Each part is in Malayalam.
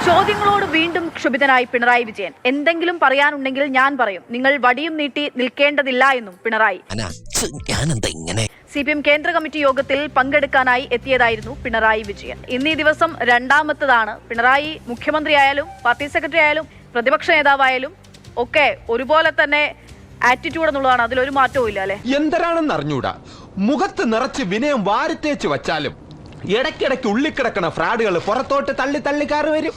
ചോദ്യങ്ങളോട് വീണ്ടും ക്ഷുഭിതനായി പിണറായി വിജയൻ. എന്തെങ്കിലും പറയാനുണ്ടെങ്കിൽ ഞാൻ പറയും, നിങ്ങൾ വടിയും നീട്ടി നിൽക്കേണ്ടതില്ല എന്നും പിണറായി. CPM കേന്ദ്ര കമ്മിറ്റി യോഗത്തിൽ പങ്കെടുക്കാനായി എത്തിയതായിരുന്നു പിണറായി വിജയൻ. ഇന്നീ ദിവസം രണ്ടാമത്തതാണ്. പിണറായി മുഖ്യമന്ത്രിയായാലും പാർട്ടി സെക്രട്ടറി ആയാലും പ്രതിപക്ഷ നേതാവായാലും ഒക്കെ ഒരുപോലെ തന്നെ ആറ്റിറ്റ്യൂഡ് എന്നുള്ളതാണ്. അതിലൊരു മാറ്റവും ഇല്ല അല്ലെ. എന്തരാണെന്ന് അറിഞ്ഞൂടാ, മുഖത്ത് നിറച്ച് വിനയം വാരിത്തേച്ച് വച്ചാലും ഇടയ്ക്കിടയ്ക്ക് ഉള്ളിക്കിടക്കണ ഫ്രാഡുകൾ പുറത്തോട്ട് തള്ളി തള്ളിക്കാറ് വരും.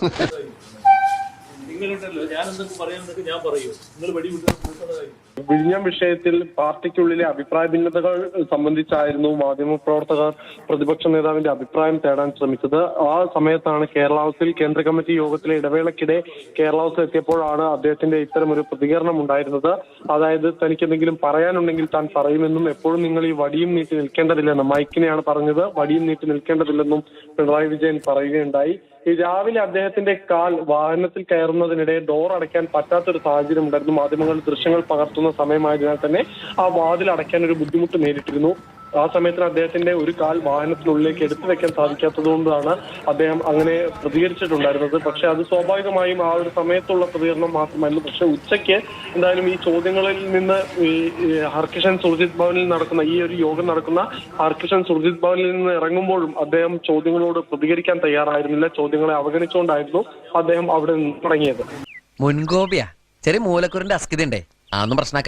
വിഴിഞ്ഞം വിഷയത്തിൽ പാർട്ടിക്കുള്ളിലെ അഭിപ്രായ ഭിന്നതകൾ സംബന്ധിച്ചായിരുന്നു മാധ്യമപ്രവർത്തകർ പ്രതിപക്ഷ നേതാവിന്റെ അഭിപ്രായം തേടാൻ ശ്രമിച്ചത്. ആ സമയത്താണ് കേരള ഹൗസിൽ കേന്ദ്ര കമ്മിറ്റി യോഗത്തിലെ ഇടവേളയ്ക്കിടെ കേരള ഹൗസിൽ എത്തിയപ്പോഴാണ് അദ്ദേഹത്തിന്റെ ഇത്തരം ഒരു പ്രതികരണം ഉണ്ടായിരുന്നത്. അതായത് തനിക്ക് എന്തെങ്കിലും പറയാനുണ്ടെങ്കിൽ താൻ പറയുമെന്നും എപ്പോഴും നിങ്ങൾ ഈ വടിയും നീട്ടി നിൽക്കേണ്ടതില്ലെന്നും, മൈക്കിനെയാണ് പറഞ്ഞത്, വടിയും നീട്ടി നിൽക്കേണ്ടതില്ലെന്നും പിണറായി വിജയൻ പറയുകയുണ്ടായി. ഈ രാവിലെ അദ്ദേഹത്തിന്റെ കാൽ വാഹനത്തിൽ കയറുന്നതിനിടെ ഡോർ അടയ്ക്കാൻ പറ്റാത്തൊരു സാഹചര്യം ഉണ്ടായിരുന്നു. മാധ്യമങ്ങൾ ദൃശ്യങ്ങൾ പകർത്തുന്ന സമയമായതിനാൽ തന്നെ ആ വാതിൽ അടയ്ക്കാൻ ഒരു ബുദ്ധിമുട്ട് നേരിട്ടിരുന്നു. ആ സമയത്തിന് അദ്ദേഹത്തിന്റെ ഒരു കാൽ വാഹനത്തിനുള്ളിലേക്ക് എടുത്തു വെക്കാൻ സാധിക്കാത്തതുകൊണ്ടാണ് അദ്ദേഹം അങ്ങനെ പ്രതികരിച്ചിട്ടുണ്ടായിരുന്നത്. പക്ഷെ അത് സ്വാഭാവികമായും ആ ഒരു സമയത്തുള്ള പ്രതികരണം മാത്രമായിരുന്നു. പക്ഷെ ഉച്ചയ്ക്ക് എന്തായാലും ഈ ചോദ്യങ്ങളിൽ നിന്ന് ഈ ഹർകിഷൻ സുർജിത് ഭവനിൽ നടക്കുന്ന ഈ ഒരു യോഗം നടക്കുന്ന ഹർകിഷൻ സുർജിത് ഭവനിൽ നിന്ന് ഇറങ്ങുമ്പോഴും അദ്ദേഹം ചോദ്യങ്ങളോട് പ്രതികരിക്കാൻ തയ്യാറായിരുന്നില്ല. ചോദ്യങ്ങളെ അവഗണിച്ചുകൊണ്ടായിരുന്നു അദ്ദേഹം അവിടെ നിന്ന് തുടങ്ങിയത്. മുൻകോപിയാ, ചെറിയ മൂലക്കുറിന്റെ അസ്കിതയുണ്ടേ, അതൊന്നും പ്രശ്നമാക്കാൻ